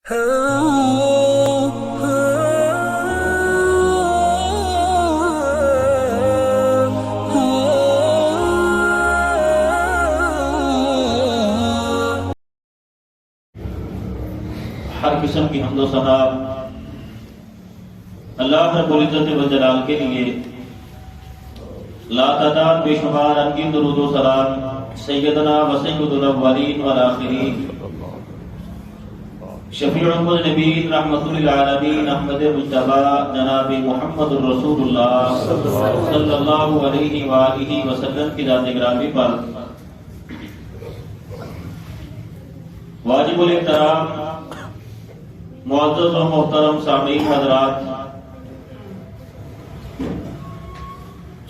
ہر قسم کی حمد و ثنا اللہ رب العزت و جلال کے لیے، لا تعداد بے شمار انگین درود و سلام سیدنا و سید الاولین والآخرین شفیع المذنبین رحمت للعالمین احمد مجتبی جناب محمد الرسول اللہ صلی اللہ علیہ وآلہ وسلم کی ذات گرامی پر واجب الاحترام معزز و محترم سامعین حضرات،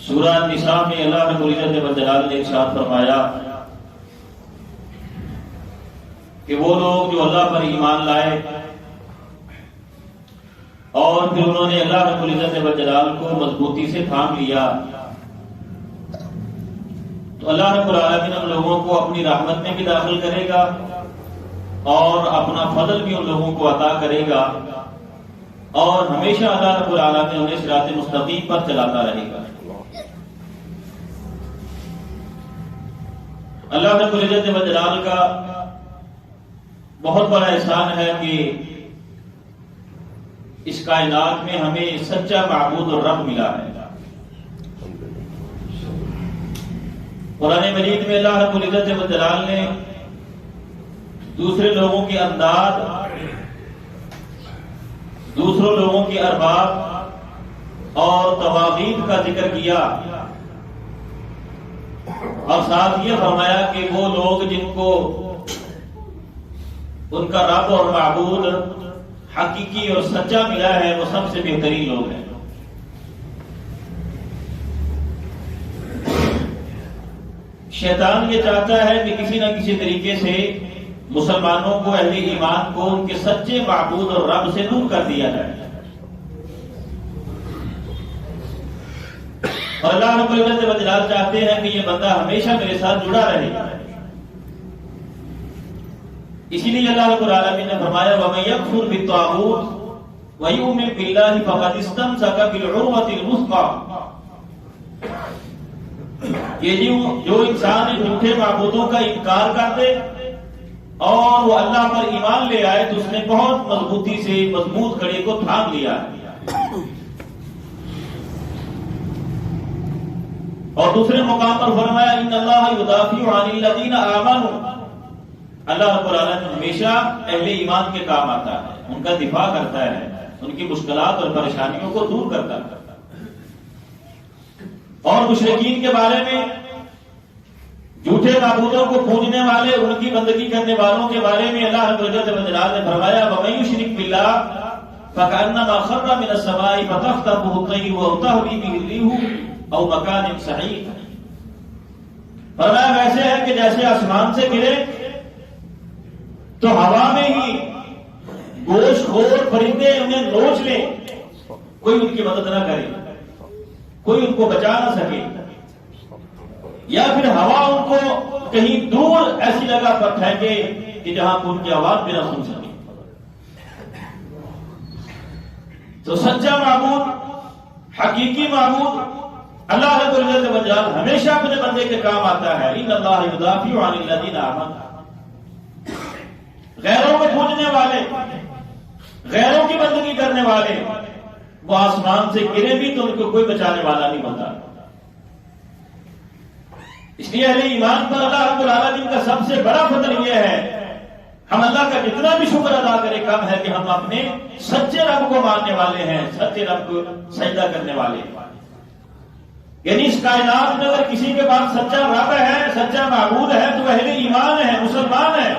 سورہ النساء میں اللہ رب العزت و جلال نے ارشاد فرمایا کہ وہ لوگ جو اللہ پر ایمان لائے اور پھر انہوں نے اللہ رب العزت و جلال کو مضبوطی سے تھام لیا، تو اللہ رب العالمین ان لوگوں کو اپنی رحمت میں بھی داخل کرے گا اور اپنا فضل بھی ان لوگوں کو عطا کرے گا، اور ہمیشہ اللہ رب العالمین انہیں صراط مستقیم پر چلاتا رہے گا۔ اللہ رب العزت و جلال کا بہت بڑا احسان ہے کہ اس کائنات میں ہمیں سچا معبود اور رب ملا ہے۔ قرآن مجید میں اللہ رب العزت و جلال نے دوسرے لوگوں کے انداز، دوسروں لوگوں کے ارباب اور طواغیت کا ذکر کیا، اور ساتھ یہ فرمایا کہ وہ لوگ جن کو ان کا رب اور معبود حقیقی اور سچا ملا ہے وہ سب سے بہترین لوگ ہیں۔ شیطان یہ چاہتا ہے کہ کسی نہ کسی طریقے سے مسلمانوں کو، اہل ایمان کو ان کے سچے معبود اور رب سے دور کر دیا جائے، اور اللہ رب العزت و جلال چاہتے ہیں کہ یہ بندہ ہمیشہ میرے ساتھ جڑا رہے۔ اسی لیے اللہ رب العالمین نے فرمایا وَمَن يَكْفُرْ بِالطَّاغُوتِ وَيُؤْمِنْ بِاللَّهِ فَقَدِ اسْتَمْسَكَ بِالْعُرْوَةِ الْوُثْقَىٰ۔ یہ جو انسان جھوٹے معبودوں کا انکار کر دے اور وہ اللہ پر ایمان لے آئے تو اس نے بہت مضبوطی سے مضبوط کڑی کو تھام لیا ہے۔ اور دوسرے مقام پر فرمایا ان اللہ یدافع عن الذین آمنوا، اللہ رب العالمین ہمیشہ اہل ایمان کے کام آتا ہے، ان کا دفاع کرتا ہے، ان کی مشکلات اور پریشانیوں کو دور کرتا ہے۔ اور مشرکین کے بارے میں، جھوٹے معبودوں کو پوجنے والے، ان کی بندگی کرنے والوں کے بارے میں اللہ رب العزت و جلال نے فرمایا وَمَن يُشْرِكْ بِاللَّهِ فَكَأَنَّمَا خَرَّ مِنَ السَّمَاءِ فَتَخْطَفُهُ الطَّيْرُ أَوْ تَهْوِي بِهِ الرِّيحُ او مکان صحیح۔ فرمایا ویسے ہے کہ جیسے آسمان سے گرے تو ہوا میں ہی گوشت خور پرندے انہیں نوچ لیں، کوئی ان کی مدد نہ کرے، کوئی ان کو بچا نہ سکے، یا پھر ہوا ان کو کہیں دور ایسی جگہ پر پھینکے کہ جہاں ان کی آواز بھی نہ سن سکے۔ تو سچا معبود، حقیقی معبود اللہ رب العزت و جلال ہمیشہ اپنے بندے کے کام آتا ہے۔ ان اللہ یدافع عن الذین آمنوا، غیروں کو پوجنے والے، غیروں کی بندگی کرنے والے وہ آسمان سے گرے بھی تو ان کو کوئی بچانے والا نہیں بنتا۔ اس لیے اہل ایمان پر اللہ رب العالمین کا سب سے بڑا فضل یہ ہے، ہم اللہ کا جتنا بھی شکر ادا کریں کم ہے کہ ہم اپنے سچے رب کو ماننے والے ہیں، سچے رب کو سجدہ کرنے والے ہیں۔ یعنی اس کائنات میں اگر کسی کے پاس سچا رب ہے، سچا معبود ہے تو اہل ایمان ہے، مسلمان ہے۔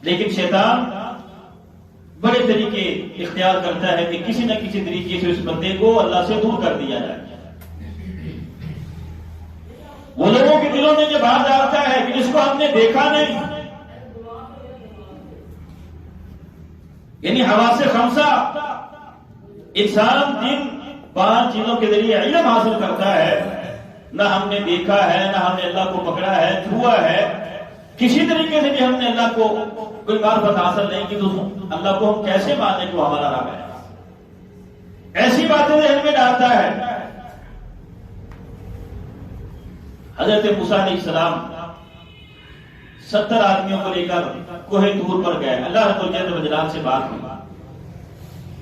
لیکن شیطان بڑے طریقے اختیار کرتا ہے کہ کسی نہ کسی طریقے سے اس بندے کو اللہ سے دور کر دیا جائے۔ وہ لوگوں کے دلوں میں یہ بات ڈالتا ہے کہ جس کو ہم نے دیکھا نہیں، یعنی حواس خمسہ، انسان جن 5 چیزوں کے ذریعے علم حاصل کرتا ہے، نہ ہم نے دیکھا ہے، نہ ہم نے اللہ کو پکڑا ہے، چھوا ہے، کسی طریقے سے بھی ہم نے اللہ کو کوئی معرفت حاصل نہیں کی تو اللہ کو ہم کیسے مانیں کہ وہ ہمارا رب ہے؟ ایسی باتیں ذہن میں ڈالتا ہے. حضرت موسیٰ علیہ السلام 70 آدمیوں کو لے کر کوہ طور پر گئے. اللہ رب العزت و جلال سے بات ہوئی.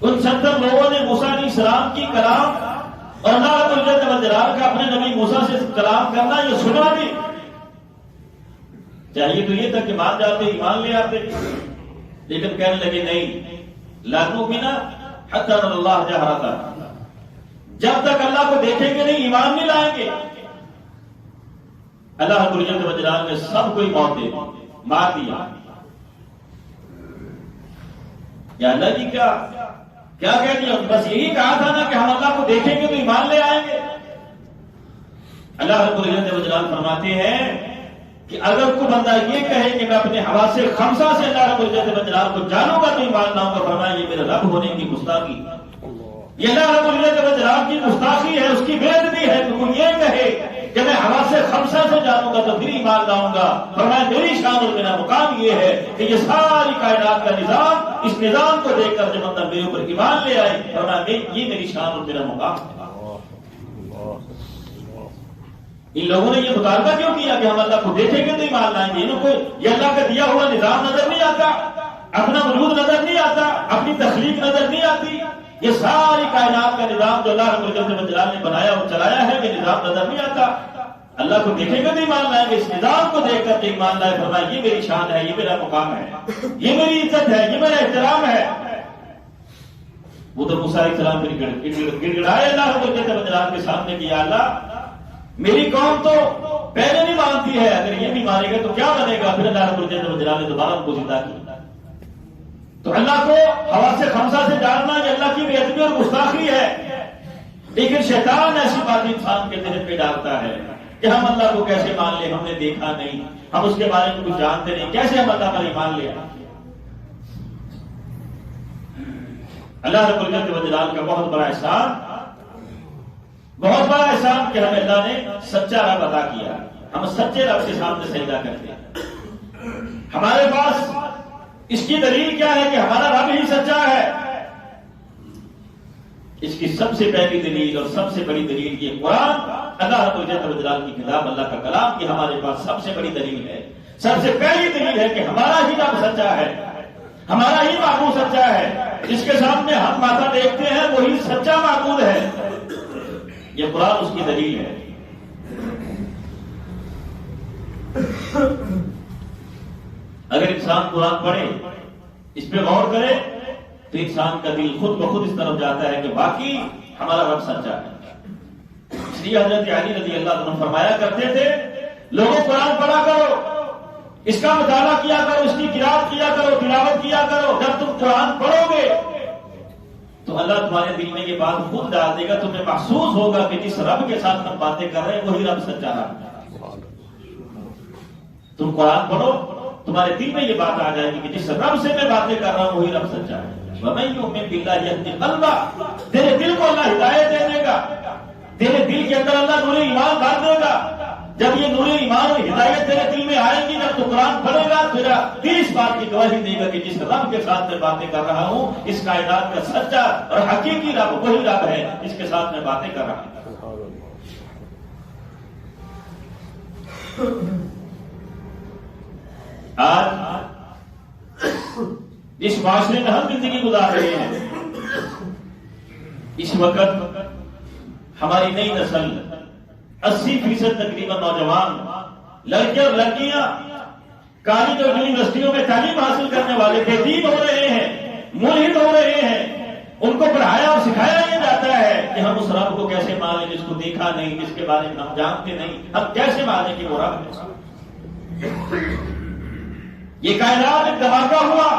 ان 70 لوگوں نے موسیٰ علیہ السلام کی کلام اور اللہ رب العزت و جلال کا اپنے نبی موسیٰ سے کلام کرنا یہ سنا بھی. چاہیے تو یہ تھا کہ مان جاتے ایمان لے آتے، لیکن کہنے لگے نہیں، لا نؤمن حتی نر اللہ جہرۃ، جب تک اللہ کو دیکھیں گے نہیں ایمان نہیں لائیں گے. اللہ رب العزت و جلال نے سب کو موت دے مار دیا. یا اللہ جی کیا کہہ دیا؟ بس یہی کہا تھا نا کہ ہم اللہ کو دیکھیں گے تو ایمان لے آئیں گے. اللہ رب العزت و جلال فرماتے ہیں کہ اگر کوئی بندہ یہ کہے کہ میں اپنے حواس خمسہ سے اللہ رب العزت و جلال کو جانوں گا تو ایمان لاؤں گا، فرمایا یہ میرے رب ہونے کی گستاخی، یہ اللہ رب العزت و جلال کی گستاخی ہے، اس کی بے ادبی ہے. تو وہ یہ کہے کہ میں حواس خمسہ سے جانوں گا تو پھر ایمان لاؤں گا، فرمایا میری شان اور میرا مقام یہ ہے کہ یہ ساری کائنات کا نظام، اس نظام کو دیکھ کر جب بندہ میرے اوپر ایمان لے آئے، فرمایا یہ میری شان اور میرا مقام ہے. ان لوگوں نے یہ مطالبہ کیوں کیا کہ ہم اللہ کو دیکھیں گے تو ایمان لائیں گے؟ انہوں کو یہ اللہ کا دیا ہوا نظام نظر نہیں آتا، اپنا وجود نظر نہیں آتا، اپنی تخلیق نظر نہیں آتی. یہ ساری کائنات کا نظام جو اللہ رب العزت و جلال نے بنایا اور چلایا ہے، یہ نظام نظر نہیں آتا. اللہ کو دیکھیں گے تو ایمان لائیں گے، اس نظام کو دیکھ کر ایمان لائے، فرمایا یہ میری شان ہے، یہ میرا مقام ہے، یہ میری عزت ہے، یہ میرا احترام ہے. وہ تو موسیٰ علیہ السلام پھر گڑگڑائے اللہ رب العزت و جلال کے سامنے کہ یا اللہ میری قوم تو پہلے نہیں مانتی ہے، اگر یہ بھی مانے گا تو کیا بنے گا؟ پھر اللہ رب العزت و جلال نے دوبارہ ان کو زندہ کیا. تو اللہ کو حواس خمسہ سے جاننا یہ اللہ کی بے ادبی اور گستاخی ہے. لیکن شیطان ایسی بات انسان کے ذہن پہ ڈالتا ہے کہ ہم اللہ کو کیسے مان لیں، ہم نے دیکھا نہیں، ہم اس کے بارے میں کچھ جانتے نہیں، کیسے ہم اللہ پر ایمان لیں؟ اللہ رب العزت و جلال کا بہت بڑا احسان کہ ہمیں اللہ نے سچا رب عطا کیا. ہم سچے رب کے سامنے سجدہ کرتے ہیں. ہمارے پاس اس کی دلیل کیا ہے کہ ہمارا رب ہی سچا ہے؟ اس کی سب سے پہلی دلیل اور سب سے بڑی دلیل یہ قرآن، اللہ رب العزت و جلال کی کتاب، اللہ کا کلام کی ہمارے پاس سب سے بڑی دلیل ہے. سب سے پہلی دلیل ہے کہ ہمارا ہی رب سچا ہے، ہمارا ہی معبود سچا ہے. جس کے سامنے ہم ماتھا دیکھتے ہیں وہی سچا معبود ہے. یہ قرآن اس کی دلیل ہے. اگر انسان قرآن پڑھے، اس پہ غور کرے، تو انسان کا دل خود بخود اس طرف جاتا ہے کہ واقعی ہمارا رب سچا ہے. اس لیے حضرت علی رضی اللہ عنہ فرمایا کرتے تھے لوگوں قرآن پڑھا کرو، اس کا مطالعہ کیا کرو، اس کی قرات کیا کرو، تلاوت کیا کرو. جب تم قرآن پڑھو گے تو اللہ تمہارے دل میں یہ بات خود ڈال دے گا، تمہیں محسوس ہوگا کہ جس رب کے ساتھ ہم باتیں کر رہے ہیں وہی رب سچا ہے. تم قرآن پڑھو، تمہارے دل میں یہ بات آ جائے گی کہ جس رب سے میں باتیں کر رہا ہوں وہی رب سچا ہے. وَمَن يُؤْمِن بِاللَّهِ يَهْدِ قَلْبَهُ، تیرے دل کو اللہ ہدایت دے دے گا، تیرے دل کے اندر اللہ نور ایمان بھر دے گا. جب یہ نور ایمان اور ہدایت تیرے دل میں آئے گی، جب تو قرآن پڑھے گا، تیرا دل اس بات کی گواہی دے گا کہ جس رب کے ساتھ میں باتیں کر رہا ہوں اس کائنات کا سچا اور حقیقی رب وہی رب ہے جس کے ساتھ میں باتیں کر رہا ہوں. آج اس معاشرے میں ہم زندگی گزار رہے ہیں، اس وقت ہماری نئی نسل 80% تقریباً نوجوان لڑکے اور لڑکیاں کالج اور یونیورسٹیوں میں تعلیم حاصل کرنے والے بے دین ہو رہے ہیں، ملحد ہو رہے ہیں. ان کو پڑھایا اور سکھایا یہ جاتا ہے کہ ہم اس رب کو کیسے مانیں جس کو دیکھا نہیں، جس کے بارے میں ہم جانتے نہیں، ہم کیسے مانیں کہ وہ رب ہے. یہ کائنات ایک دھماکہ ہوا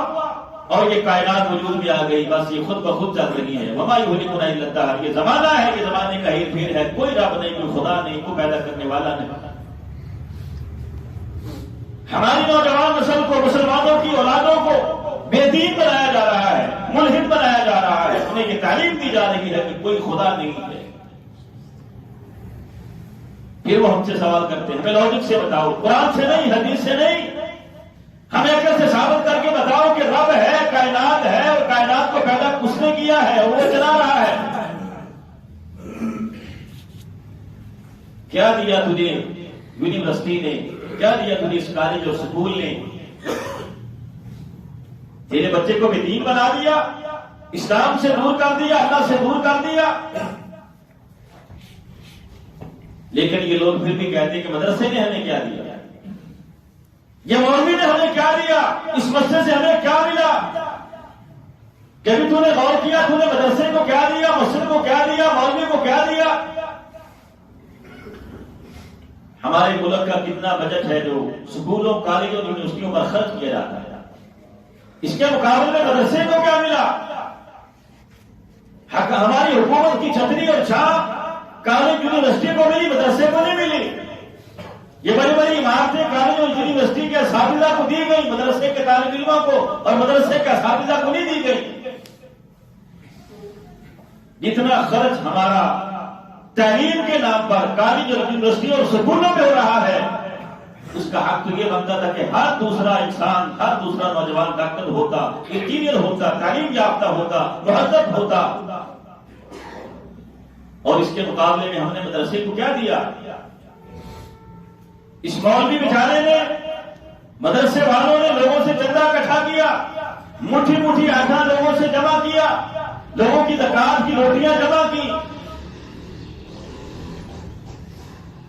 اور یہ کائنات وجود میں آ گئی، بس یہ خود بخود چل رہی ہے. وما یہلکنا الا الدہر، یہ زمانہ ہے، یہ زمانے کا ہیر پھیر ہے. کوئی رب نہیں، کوئی خدا نہیں، کوئی پیدا کرنے والا نہیں. ہماری نوجوان نسل کو، مسلمانوں کی اولادوں کو بے دین بنایا جا رہا ہے، ملحد بنایا جا رہا ہے. انہیں یہ تعلیم دی جا رہی ہے کہ کوئی خدا نہیں ہے. پھر وہ ہم سے سوال کرتے ہیں ہمیں لاجک سے بتاؤ، قرآن سے نہیں، حدیث سے نہیں، ہمیں عقل سے ثابت کر کے بتاؤ کہ رب ہے، کائنات ہے، اور کائنات کو پیدا اس نے کیا ہے اور وہ چلا رہا ہے۔ کیا دیا تجھے یونیورسٹی نے، کیا دیا تجھے اس کالج اور سکول نے؟ تیرے بچے کو بھی دین بنا دیا، اسلام سے دور کر دیا، اللہ سے دور کر دیا۔ لیکن یہ لوگ پھر بھی کہتے ہیں کہ مدرسے نے ہمیں کیا دیا، یہ مولوی نے ہمیں کیا دیا، اس مسجد سے ہمیں کیا ملا؟ کبھی تو نے غور کیا تو نے مدرسے کو کیا دیا، مسجد کو کیا دیا، مولوی کو کیا دیا؟ ہمارے ملک کا کتنا بجٹ ہے جو سکولوں، کالجوں، یونیورسٹیوں پر خرچ کیا جاتا ہے، اس کے مقابلے میں مدرسے کو کیا ملا؟ ہماری حکومت کی چھتری اور چھاپ کالج یونیورسٹی کو ملی، مدرسے کو نہیں ملی۔ یہ بڑی بڑی عمارتیں کالج اور یونیورسٹی کے اساتذہ کو دی گئی، مدرسے کے طالب علموں کو اور مدرسے کے اساتذہ کو نہیں دی گئی۔ جتنا خرچ ہمارا تعلیم کے نام پر کالج اور یونیورسٹی اور سکولوں میں ہو رہا ہے، اس کا حق تو یہ بنتا تھا کہ ہر دوسرا انسان، ہر دوسرا نوجوان ڈاکٹر ہوتا، انجینئر ہوتا، تعلیم یافتہ ہوتا، مہذب ہوتا۔ اور اس کے مقابلے میں ہم نے مدرسے کو کیا دیا؟ اس مولوی بیچارے نے، مدرسے والوں نے لوگوں سے چندہ اکٹھا کیا، مٹھی مٹھی آٹھا لوگوں سے جمع کیا، لوگوں کی زکات کی روٹیاں جمع کی۔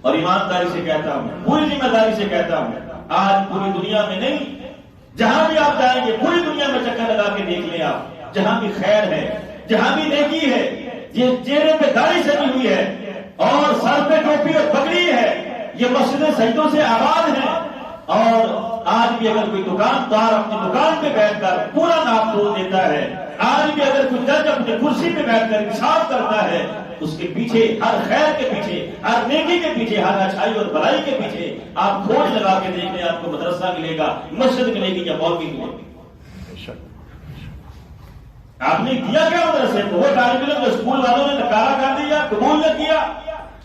اور ایمانداری سے کہتا ہوں، پوری ذمہ داری سے کہتا ہوں، آج پوری دنیا میں نہیں، جہاں بھی آپ جائیں گے پوری دنیا میں چکر لگا کے دیکھ لیں آپ، جہاں بھی خیر ہے، جہاں بھی نیکی ہے، یہ چہرے پہ داڑھی سجی ہوئی ہے اور سر پہ ٹوپی اور پگڑی ہے، یہ مسجدیں سجدوں سے آباد ہیں۔ اور آج بھی اگر کوئی دکاندار اپنی دکان پہ بیٹھ کر پورا ناپ تول دیتا ہے، آج بھی اگر کوئی جج اپنی کرسی پہ بیٹھ کر انصاف کرتا ہے، اس کے پیچھے، ہر خیر کے پیچھے، ہر نیکی کے پیچھے، ہر اچھائی اور بھلائی کے پیچھے آپ کھوج لگا کے دیکھ لیں، آپ کو مدرسہ ملے گا، مسجد ملے گی یا مولوی ملے گی۔ آپ نے دیا کیا مدرسے کو؟ وہ طالب علم جو اسکول والوں نے نکارا کر دیا، قبول نہ کیا،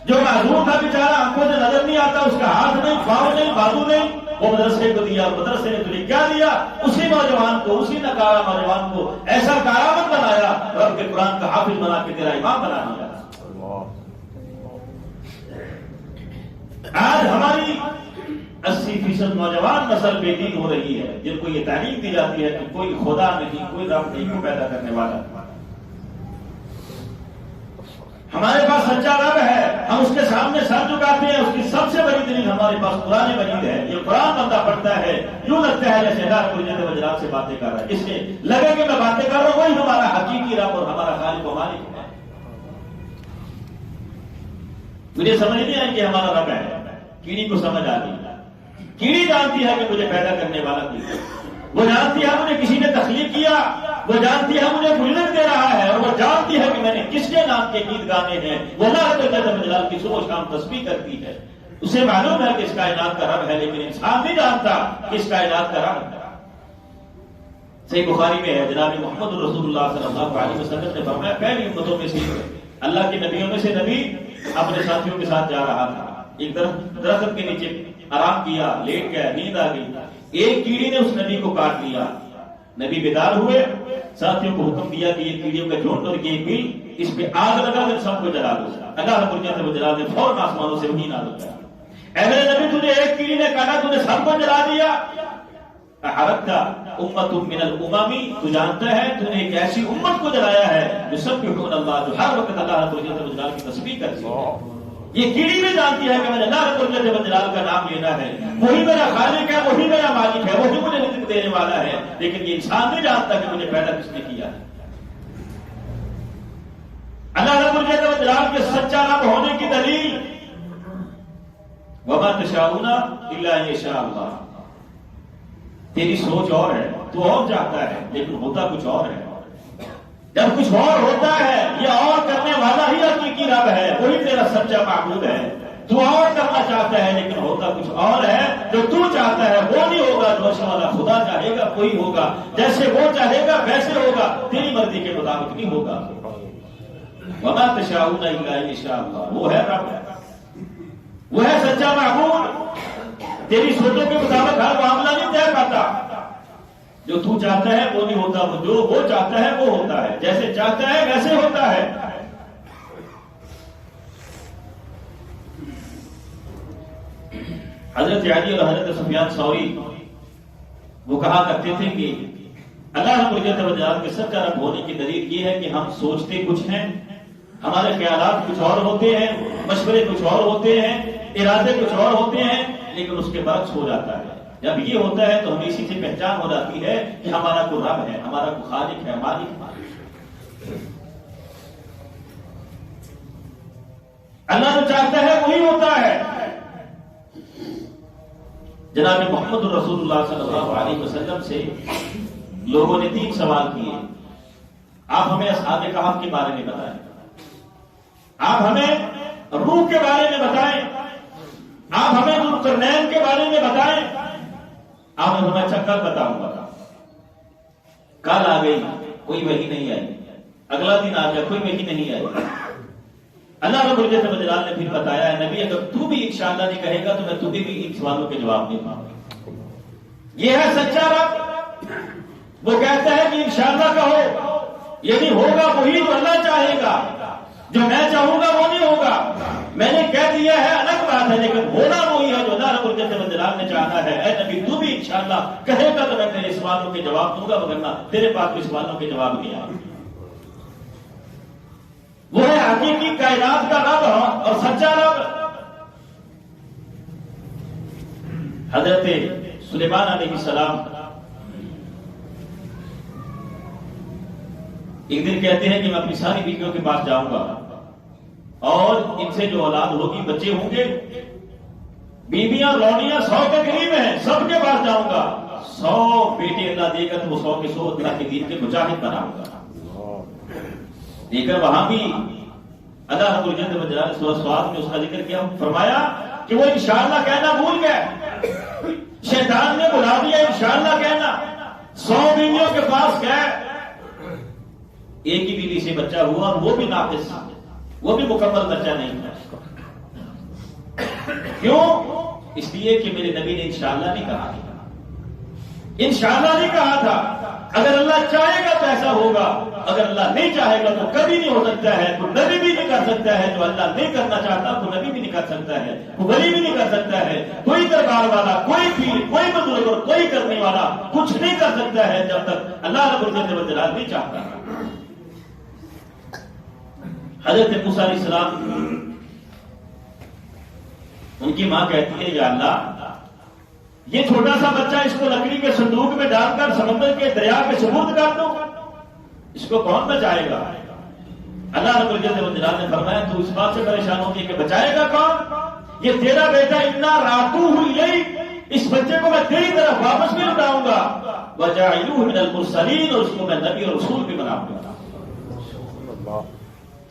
جو معذور تھا بیچارہ، آنکھوں سے نظر نہیں آتا، اس کا ہاتھ نہیں، پاؤں نہیں، بازو نہیں، وہ مدرسے کو دیا، اور مدرسے نے تجھے کیا دیا؟ اسی نوجوان کو، اسی نکارا نوجوان کو ایسا کارآمد بنایا، رب کے قرآن کا حافظ بنا کے تیرا امام بنا دیا۔ آج ہماری 80% نوجوان نسل بے دین ہو رہی ہے، جن کو یہ تعلیم دی جاتی ہے کہ کوئی خدا نہیں، کوئی رب نہیں کو پیدا کرنے والا۔ ہمارے پاس سچا رب ہے، ہم اس کے سامنے سر جھکاتے ہیں، اس کی سب سے بڑی دلیل ہمارے پاس قرآن مجید ہے۔ یہ قرآن بندہ پڑھتا ہے، یوں لگتا ہے جیسے اللہ رب الجلال سے باتیں کر رہا ہے، اس سے لگے کہ میں باتیں کر رہا ہوں، وہی ہمارا حقیقی رب اور ہمارا خالق و مالک ہے۔ مجھے سمجھ نہیں آئی کہ ہمارا رب ہے، کیڑی کو سمجھ آ گئی۔ کیڑی جانتی ہے کہ مجھے پیدا کرنے والا کوئی ہے، وہ جانتی ہے مجھے کسی نے تخلیق کیا، وہ جانتی ہے مجھے رزق دے رہا ہے، اور وہ جانتی ہے کہ میں نے کس کے نام کے گیت گانے ہیں۔ وہ اللہ رب الجلال کی صبح و شام تسبیح کرتی ہے، اسے معلوم ہے کہ اس کائنات کا رب ہے، لیکن انسان نہیں جانتا کہ اس کائنات کا رب ہے۔ صحیح بخاری میں ہے، جناب محمد رسول اللہ صلی اللہ علیہ وسلم نے فرمایا، پہلی امتوں میں سے اللہ کے نبیوں میں سے نبی اپنے ساتھیوں کے ساتھ جا رہا تھا، ایک درخت کے نیچے آرام کیا، لیٹ گیا، نیند آ گئی، ایک کیڑی نے اس نبی کو کاٹ لیا۔ نبی بیدار ہوئے، ساتھیوں کو حکم دیا کہ یہ کیڑیوں کا جھنڈ اور یہ بل، اس پہ آگ لگا کر سب کو جلا دو۔ اللہ رب الجلال نے فوراً آسمانوں سے وحی نازل کیا، اے میرے نبی تجھے ایک کیڑی نے کاٹا، تجھے سب کو جلا دیا۔ احرقت امت من الامم، تو جانتا ہے تو نے ایک ایسی امت کو جلایا ہے جو سب کے حکم اللہ، جو ہر وقت اللہ رب الجلال کی تسبیح کرتی ہے۔ یہ کیڑی بھی جانتی ہے کہ میں نے اللہ رب الجلال کا نام لینا ہے، وہی میرا خالق ہے، وہی میرا مالک ہے، وہی مجھے رزق دینے والا ہے، لیکن یہ انسان نہیں جانتا کہ مجھے پیدا کس نے کیا ہے۔ اللہ رب الجلال کے سچا رب ہونے کی دلیل، وما تشاءون الا ان یشاء اللہ۔ تیری سوچ اور ہے، تو اور چاہتا ہے، لیکن ہوتا کچھ اور ہے۔ جب کچھ اور ہوتا ہے، یہ اور کرنے والا ہی حقیقی رب ہے، وہی تیرا سچا معبود ہے۔ تو اور کرنا چاہتا ہے لیکن ہوتا کچھ اور ہے، جو تو چاہتا ہے وہ نہیں ہوگا، جو والا خدا چاہے گا وہی ہوگا، جیسے وہ چاہے گا ویسے ہوگا، تیری مرضی کے مطابق نہیں ہوگا۔ وما تشاءون الا ان یشاء اللہ، وہ ہے رب، وہ ہے سچا معبود۔ تیری سوچوں کے مطابق ہر معاملہ نہیں طے پاتا، جو تو چاہتا ہے وہ نہیں ہوتا، وہ جو وہ چاہتا ہے وہ ہوتا ہے، جیسے چاہتا ہے ویسے ہوتا ہے۔ حضرت علی اور حضرت سفیان ثوری وہ کہا کرتے تھے کہ اللہ رب العزت و جلال کے سچا رب ہونے کی دلیل یہ ہے کہ ہم سوچتے کچھ ہیں، ہمارے خیالات کچھ اور ہوتے ہیں، مشورے کچھ اور ہوتے ہیں، ارادے کچھ اور ہوتے ہیں، لیکن اس کے برعکس ہو جاتا ہے۔ جب یہ ہوتا ہے تو ہمیں اسی سے پہچان ہو جاتی ہے کہ ہمارا کوئی رب ہے، ہمارا کوئی خالق ہے، مالک ہے۔ اللہ جو چاہتا ہے وہی ہوتا ہے۔ جناب محمد رسول اللہ صلی اللہ علیہ وسلم سے لوگوں نے 3 سوال کیے، آپ ہمیں اصحاب کہف کے بارے میں بتائیں، آپ ہمیں روح کے بارے میں بتائیں، آپ ہمیں ذوالقرنین کے بارے میں بتائیں۔ آپ نے ہمیں اچھا کل بتاؤں گا۔ کل آ گئی، کوئی وحی نہیں آئی، اگلا دن آ گیا، کوئی وحی نہیں آئی۔ اللہ رب العزت و جلال نے پھر بتایا ہے نبی اگر تو بھی انشاءاللہ نہیں کہے گا تو میں تمہیں بھی ان سوالوں کے جواب نہیں پاؤں گا۔ یہ ہے سچا رب، وہ کہتا ہے کہ انشاءاللہ کہو، یعنی ہوگا وہی جو اللہ چاہے گا، جو میں چاہوں گا وہ نہیں ہوگا۔ میں نے کہہ دیا ہے الگ بات ہے، لیکن ہونا وہی ہے جو اللہ رب العزت و جلال نے چاہا ہے۔ اے نبی تو بھی انشاءاللہ کہے گا تو میں تیرے سوالوں کے جواب دوں گا، وگرنہ تیرے پاس بھی سوالوں کے جواب نہیں آئے۔ وہ ہے حقیقی کائنات کا رب اور سچا رب۔ حضرت سلیمان علیہ السلام ایک دن کہتے ہیں کہ میں اپنی ساری بیویوں کے پاس جاؤں گا اور ان سے جو اولاد ہوگی، بچے ہوں گے، بیویاں رونیاں 100 کے قریب ہیں، سب کے پاس جاؤں گا۔ 100 بیٹے اللہ دے گا تو وہ 100 کے 100 اللہ کے دین کے مجاہد بناؤں گا۔ دیکھر وہاں بھی اللہ رب العزت و جلال سورۃ صاد میں اس کا ذکر کیا، فرمایا کہ وہ انشاءاللہ کہنا بھول گئے، شیطان نے بلا دیا انشاءاللہ کہنا۔ 100 بیویوں کے پاس گئے، ایک ہی بیوی سے بچہ ہوا اور وہ بھی ناقص، وہ بھی مکمل بچہ نہیں تھا۔ کیوں؟ اس لیے کہ میرے نبی نے انشاءاللہ نہیں کہا تھا، انشاءاللہ نہیں کہا تھا۔ اگر اللہ چاہے گا تو ایسا ہوگا، اگر اللہ نہیں چاہے گا تو کبھی نہیں ہو سکتا ہے۔ تو نبی بھی نہیں کر سکتا ہے جو اللہ نہیں کرنا چاہتا، تو نبی بھی نہیں کر سکتا ہے، ولی بھی نہیں کر سکتا ہے، کوئی دربار والا، کوئی پیر، کوئی بزرگ اور کوئی کرنے والا کچھ نہیں کر سکتا ہے جب تک اللہ رب العزت و جلال نہیں چاہتا۔ حضرت موسیٰ علیہ السلام، ان کی ماں کہتی ہے یا اللہ یہ چھوٹا سا بچہ اس کو لکڑی کے صندوق میں ڈال کر سمندر کے دریا کے سپرد کر دو، اس کو کون بچائے گا؟ اللہ رب العزت و جلال نے فرمایا تو اس بات سے پریشان ہوتی ہے کہ بچائے گا کون؟ یہ تیرا بیٹا انا راتو ہوئی، اس بچے کو میں تیری طرف واپس بھی لوٹاؤں گا، وجاعلوہ من المرسلین، اور اس کو میں نبی اور رسول بھی بناؤں گا۔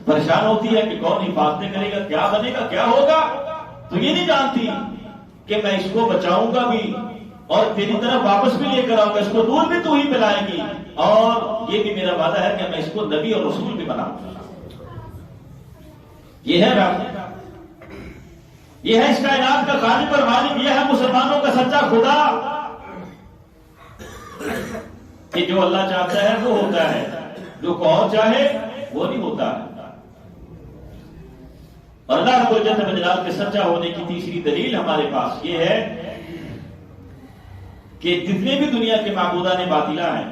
پریشان ہوتی ہے کہ کون حفاظتیں کرے گا، کیا بنے گا، کیا ہوگا؟ تو یہ نہیں جانتی کہ میں اس کو بچاؤں گا بھی اور تیری طرف واپس بھی لے کر آؤں گا، اس کو دودھ بھی تو ہی پلائے گی، اور یہ بھی میرا وعدہ ہے کہ میں اس کو نبی اور رسول بھی بناؤں گا۔ یہ ہے رب، یہ ہے اس کائنات کا خالق اور مالک، یہ ہے مسلمانوں کا سچا خدا کہ جو اللہ چاہتا ہے وہ ہوتا ہے، جو کوئی اور چاہے وہ نہیں ہوتا ہے۔ اور اللہ رب العزت و جلال کے سچا ہونے کی تیسری دلیل ہمارے پاس یہ ہے کہ جتنے بھی دنیا کے معبودان باطلہ ہیں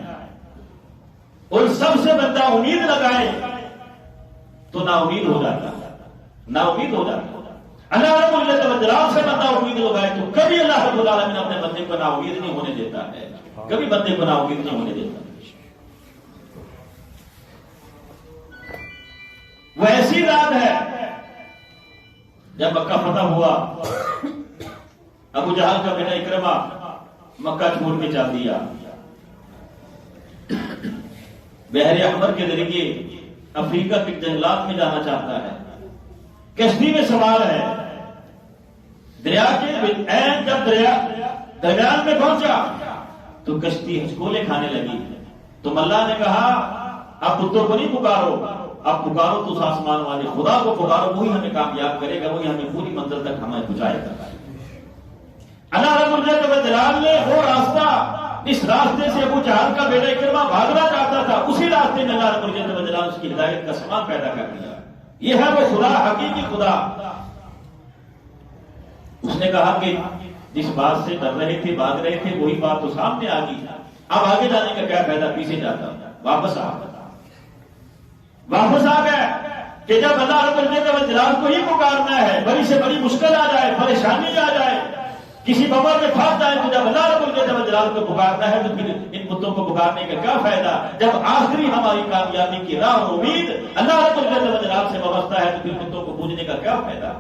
اور سب سے بندہ امید لگائے تو نا امید ہو جاتا ہے، نا امید ہو جاتا ہے۔ اللہ رب العزت و جلال سے بندہ امید لگائے تو کبھی اللہ رب العالمین اپنے بندے کو نا امید نہیں ہونے دیتا ہے، کبھی بندے کو نا امید نہیں ہونے دیتا۔ وہ ایسی رات ہے جب مکہ فتح ہوا، ابو جہل کا بیٹا اکرمہ مکہ چھوڑ کے چل دیا، بحر احمر کے ذریعے افریقہ کے جنگلات میں جانا چاہتا ہے، کشتی میں سوار ہے، دریا کے عین جب دریا درمیان میں پہنچا تو کشتی ہچکولے کھانے لگی، تو ملا نے کہا اب بتوں کو نہیں پکارو، اب پکارو تو اس آسمان والے خدا کو پکارو، وہی ہمیں کامیاب کرے گا، وہی ہمیں پوری منزل تک ہمیں پہنچائے گا۔ اللہ رب العزت و جلال نے وہ راستہ اس راستے سے ابو جہل کا بیٹا اکرمہ بھاگنا چاہتا تھا، اسی راستے میں اللہ رب العزت و جلال اس کی ہدایت کا سامان پیدا کر دیا. یہ ہے وہ خدا، حقیقی خدا. اس نے کہا کہ جس بات سے ڈر رہے تھے، بھاگ رہے تھے، وہی بات تو سامنے آ گئی. اب آگے جانے کا کیا فائدہ، پیچھے جاتا. واپس آ گئے کہ جب اللہ رب العزت و جلال کو ہی پکارنا ہے، بڑی سے بڑی مشکل آ جائے، پریشانی آ جائے، کسی ببر میں پھنس جائے، تو جب اللہ رب العزت و جلال کو پکارنا ہے تو پھر ان بتوں کو پکارنے کا کیا فائدہ؟ جب آخری ہماری کامیابی کی راہ اور امید اللہ رب العزت و جلال سے وابستہ ہے تو پھر بتوں کو پوجنے کا کیا فائدہ؟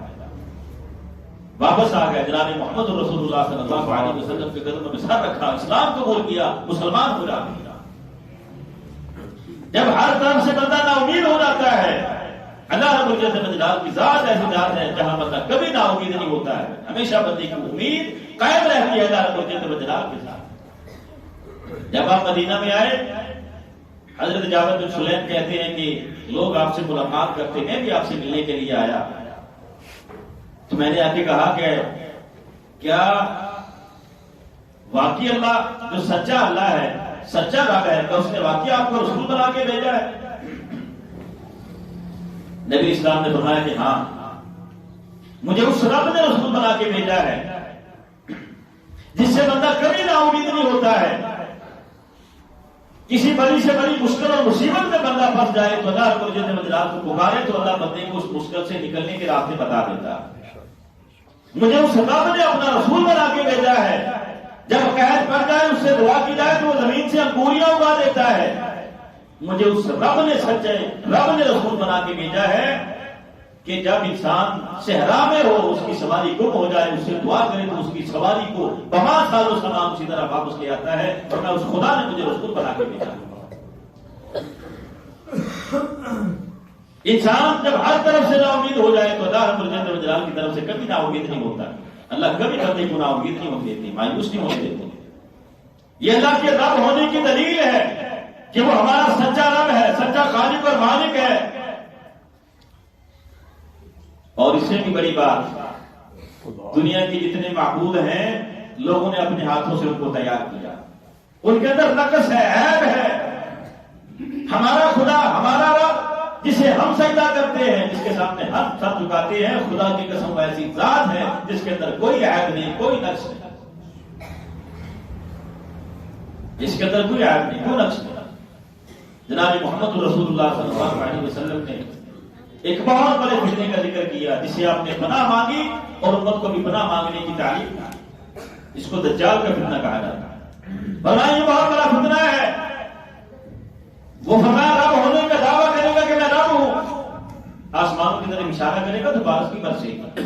واپس آ گئے. جناب محمد رسول اللہ صلی اللہ علیہ وسلم کے قدموں میں سر رکھا، اسلام قبول کیا، مسلمان ہو جاتا. جب ہر طرف سے بندہ نا امید ہو جاتا ہے، اللہ رب العزت و جلال کی ذات ایسی ذات ہے جہاں بندہ کبھی نا امید نہیں ہوتا ہے، ہمیشہ بندے کی امید قائم رہتی ہے اللہ رب العزت و جلال کے ساتھ. جب آپ مدینہ میں آئے، حضرت جابر بن سلیم کہتے ہیں کہ لوگ آپ سے ملاقات کرتے ہیں، بھی آپ سے ملنے کے لیے آیا. تو میں نے آ کے کہا کہ کیا واقعی اللہ جو سچا اللہ ہے، سچا رب ہے، تو اس نے واقعی آپ کو رسول بنا کے بھیجا ہے؟ نبی اسلام نے فرمایا کہ ہاں، مجھے اس رب نے رسول بنا کے بھیجا ہے جس سے بندہ کبھی نا امید نہیں ہوتا ہے. کسی بڑی سے بڑی مشکل اور مصیبت میں بندہ پھنس جائے تو اللہ رب العزت و جلال کو پکارے تو اللہ بندے کو اس مشکل سے نکلنے کے راستے بتا دیتا ہے. مجھے اس رب نے اپنا رسول بنا کے بھیجا ہے، جب قحط پڑ جائے اس سے دعا کی جائے تو وہ زمین سے انگوریاں اگا دیتا ہے. مجھے اس رب نے سچے رب نے رسول بنا کے بھیجا ہے کہ جب انسان صحرا میں ہو، اس کی سواری گم ہو جائے، اس سے دعا کرے تو اس کی سواری کو بما سالوں سلام اسی طرح واپس لے آتا ہے. اور میں اس خدا نے مجھے رسول بنا کے بھیجا. انسان جب ہر طرف سے نا امید ہو جائے تو اللہ رب العزت و جلال کی طرف سے کبھی نا امید نہیں ہوتا. اللہ کبھی بندے کو نا امید نہیں ہونے دیتے، مایوس نہیں ہونے دیتے. یہ اللہ کے رب ہونے کی دلیل ہے کہ وہ ہمارا سچا رب ہے، سچا خالق اور مالک ہے. اور اس سے بھی بڑی بات، دنیا کے جتنے معبود ہیں لوگوں نے اپنے ہاتھوں سے ان کو تیار کیا، ان کے اندر نقص ہے، عیب ہے. ہمارا خدا، ہمارا رب جسے ہم سجدہ کرتے ہیں، جس کے سامنے ہم سر جھکاتے ہیں، خدا کی قسم ایسی ذات ہے جس کے اندر کوئی عیب نہیں، کوئی نقص نہیں، جس کے اندر کوئی عیب نہیں، کوئی نقص نہیں. جناب محمد رسول اللہ صلی اللہ علیہ وسلم نے ایک بہت بڑے فتنے کا ذکر کیا جسے آپ نے پناہ مانگی اور امت کو بھی پناہ مانگنے کی تعلیم دی. اس کو دجال کا فتنہ کہا جاتا ہے. فرمایا یہ بہت بڑا فتنہ ہے. وہ فرمایا رب ہونے کا دعویٰ کرے گا کہ میں رب ہوں، آسمانوں کی طرف اشارہ کرے گا تو بارش بھی برسے گی،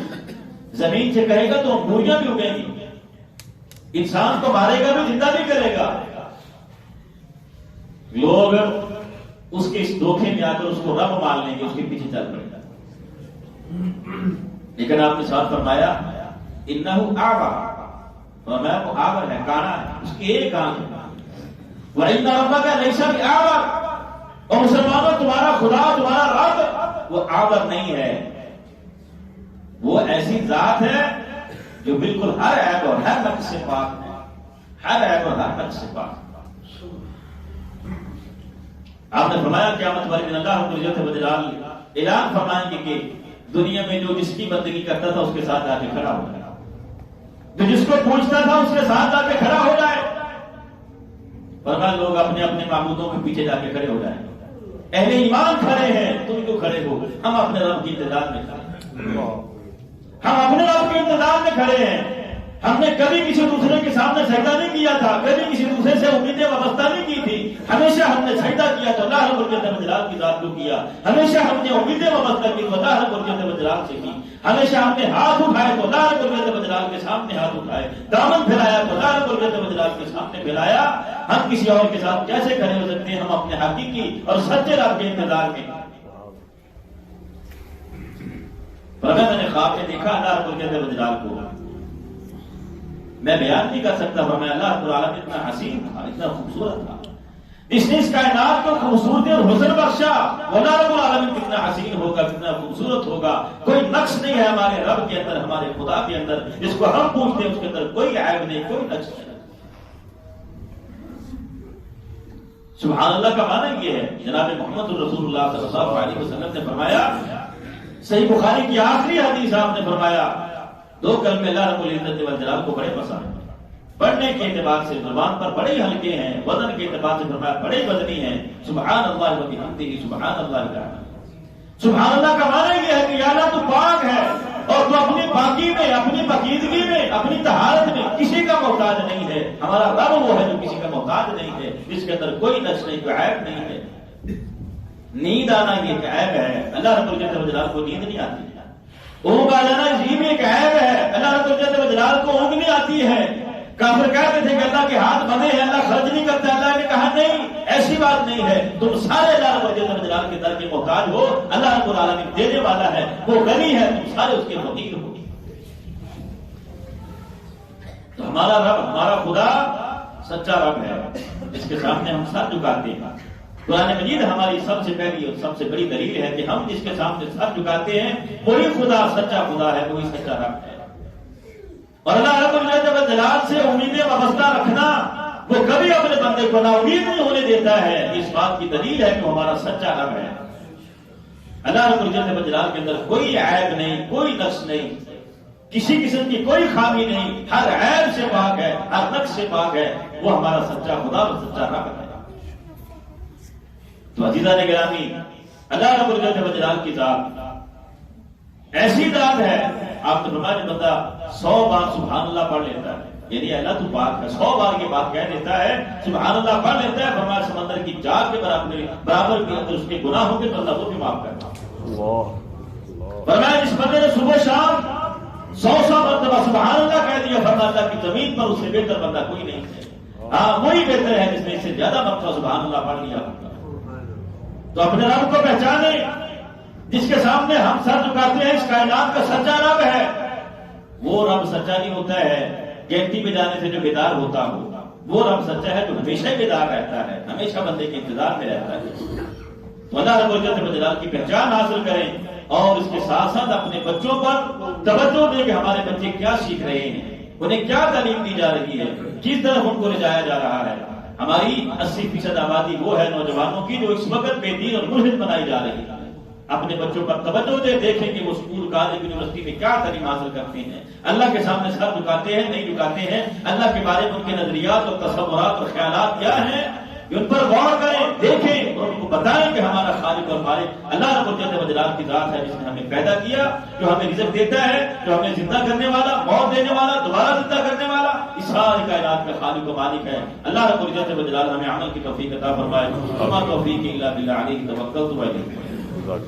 زمین سے کہے گا تو انگوریاں بھی اگیں گی، انسان کو مارے گا بھی زندہ بھی کرے گا. لوگ اس کے اس دھوکے میں آ کر اس کو رب مان لیں گے، اس کے پیچھے چل پڑے گا. لیکن آپ نے ساتھ فرمایا انہو اعور، فرمایا وہ اعور ہے، کانا ہے، اس کی ایک آنکھ ہے. وَإِنَّ رَبَّكَ لَيْسَ بِأَعْوَرَ، اور مسلمانوں تمہارا خدا، تمہارا رب وہ اعور نہیں ہے، وہ ایسی ذات ہے جو بالکل ہر عیب اور ہر نقص سے پاک ہے، ہر عیب اور ہر نقص سے پاک. آپ نے فرمایا قیامت والے دن اللہ رب العزت و جلال اعلان فرمائیں گے کہ دنیا میں جو جس کی بندگی کرتا تھا اس کے ساتھ جا کے کھڑا ہو جائے، جو جس کو پوچھتا تھا اس کے ساتھ جا کے کھڑا ہو جائے. فرمایا لوگ اپنے اپنے معبودوں کے پیچھے جا کے کھڑے ہو جائیں. اہل ایمان کھڑے ہیں، تم کیوں کھڑے ہو؟ ہم اپنے رب کی انتظار میں کھڑے ہیں، ہم اپنے رب کے انتظار میں کھڑے ہیں. ہم نے کبھی کسی دوسرے کے سامنے سجدہ نہیں کیا تھا، کبھی کسی دوسرے سے امیدیں وابستہ نہیں کی تھی. ہمیشہ ہم نے سجدہ کیا تو اللہ رب العزت و جلال کی ذات کو کیا. ہمیشہ ہم نے امیدیں وابستہ کی تو اللہ رب العزت و جلال سے کی. ہمیشہ ہم نے ہاتھ اٹھائے تو اللہ رب العزت و جلال کے سامنے ہاتھ اٹھائے، دامن پھیلایا تو اللہ رب العزت و جلال کے سامنے پھیلایا. ہم کسی اور کے ساتھ کیسے کھڑے ہو سکتے ہیں؟ ہم اپنے حقیقی اور سچے رب کے انتظار میں. میں نے خواب میں دیکھا اللہ رب العزت و جلال کو، میں بیان نہیں کر سکتا. فرمایا اللہ رب العالمین اتنا حسین تھا، اتنا خوبصورت تھا، اس نے اس کائنات کو خوبصورتی اور حسن بخشا. اللہ رب العالمین کتنا حسین ہوگا، کتنا خوبصورت ہوگا. کوئی نقص نہیں ہے ہمارے رب کے اندر، ہمارے خدا کے اندر. جس کو ہم پوچھتے ہیں اس کے اندر کوئی عیب نہیں، کوئی نقص نہیں. سبحان اللہ کا معنی یہ ہے، جناب محمد الرسول اللہ صلی اللہ علیہ وسلم نے فرمایا، صحیح بخاری کی آخری حدیث آپ نے فرمایا، دو کلمے اللہ رب العزت والجلال کو بڑے پسند ہیں، پڑھنے کے اعتبار سے زبان پر بڑے ہلکے ہیں، وزن کے اعتبار سے فرمایا بڑے وزنی ہیں، سبحان اللہ و بحمدہ سبحان اللہ العظیم۔ سبحان اللہ کا معنی یہ ہے کہ یا اللہ تو پاک ہے اور تو اپنی پاکی میں، اپنی پاکیزگی میں، اپنی طہارت میں کسی کا محتاج نہیں ہے۔ ہمارا رب وہ ہے جو کسی کا محتاج نہیں ہے، جس کے اندر کوئی نقص نہیں، کوئی عیب نہیں ہے۔ نیند آنا یہ ایک عیب ہے، اللہ رب العزت والجلال کو نیند نہیں آتی۔ اونگ آ جانا یہ بھی ایک عیب ہے، اللہ رب العزت والجلال کو اونگ نہیں آتی ہے۔ کافر کہتے تھے کہ اللہ کے ہاتھ بندے ہیں، اللہ خرچ نہیں کرتا، اللہ نے کہا نہیں، ایسی بات نہیں ہے، تم سارے اللہ رب العزت والجلال کے در کے محتاج ہو، اللہ رب العالمین دینے والا ہے، وہ غنی ہے، تم سارے اس کے فقیر ہو۔ تو ہمارا رب، ہمارا خدا سچا رب ہے، اس کے سامنے ہم سر جھکاتے ہیں۔ قرآن مجید ہماری سب سے پہلی اور سب سے بڑی دلیل ہے کہ ہم جس کے سامنے سر جھکاتے ہیں وہی خدا سچا خدا ہے، وہی سچا رب ہے۔ اور اللہ رب العزت والجلال سے امیدیں وابستہ رکھنا، وہ کبھی اپنے بندے کو نا امید نہیں ہونے دیتا ہے۔ اس بات کی دلیل ہے کہ وہ ہمارا سچا رب ہے۔ اللہ رب العزت والجلال کے اندر کوئی عیب نہیں، کوئی نقص نہیں، کسی قسم کی کوئی خامی نہیں، ہر عیب سے پاک ہے، ہر نقص سے پاک ہے، وہ ہمارا سچا خدا اور سچا رب ہے۔ تو عزیزان گرامی، اللہ رب العزت والجلال کی ذات ایسی ذات ہے، آپ نے فرمایا جو بندہ 100 بار سبحان اللہ پڑھ لیتا ہے، یعنی اللہ تو پاک ہے، 100 بار یہ بات کہہ دیتا ہے، سبحان اللہ پڑھ لیتا ہے، فرمایا سمندر کی جال کے برابر کے اندر اس کے گناہ ہوں گے تو اللہ وہ بھی معاف کرتا ہے۔ فرمایا جس بندے نے صبح شام 100 مرتبہ سبحان اللہ کہہ دیا، فرمایا اللہ کی زمین پر اس سے بہتر بندہ کوئی نہیں ہے، ہاں وہی بہتر ہے جس نے اس سے زیادہ مرتبہ سبحان اللہ پڑھ لیا۔ تو اپنے رب کو پہچانے جس کے سامنے ہم سر جھکاتے ہیں، اس کائنات کا سچا رب ہے۔ وہ رب سچا نہیں ہوتا ہے گھنٹی پہ جانے سے جو بیدار ہوتا ہو، وہ رب سچا ہے جو ہمیشہ بیدار رہتا ہے، ہمیشہ بندے کے انتظار میں رہتا ہے۔ تو اللہ رب العزت والجلال کی پہچان حاصل کریں اور اس کے ساتھ ساتھ اپنے بچوں پر توجہ دیں کہ ہمارے بچے کیا سیکھ رہے ہیں، انہیں کیا تعلیم دی جا رہی ہے، کس طرح ان کو لے جایا جا رہا ہے۔ ہماری 80% آبادی وہ ہے نوجوانوں کی جو اس وقت بے دین اور ملحد بنائی جا رہی ہے۔ اپنے بچوں پر توجہ دے، دیکھیں کہ وہ اسکول، کالج، یونیورسٹی میں کیا تعلیم حاصل کرتے ہیں، اللہ کے سامنے سر جھکاتے ہیں نہیں جھکاتے ہیں، اللہ کے بارے میں ان کے نظریات اور تصورات اور خیالات کیا ہیں، ان پر غور کریں، دیکھیں اور ان کو بتائیں کہ ہمارا خالق اور مالک اللہ رب العزت والجلال کی ذات ہے، جس نے ہمیں پیدا کیا، جو ہمیں رزق دیتا ہے، جو ہمیں زندہ کرنے والا، موت دینے والا، دوبارہ زندہ کرنے والا، اس ساری کائنات کا خالق و مالک ہے۔ اللہ رب العزت والجلال ہمیں عمل کی توفیق عطا فرمائے۔ وما توفیقی الا باللہ، علیہ توکلت و الیہ۔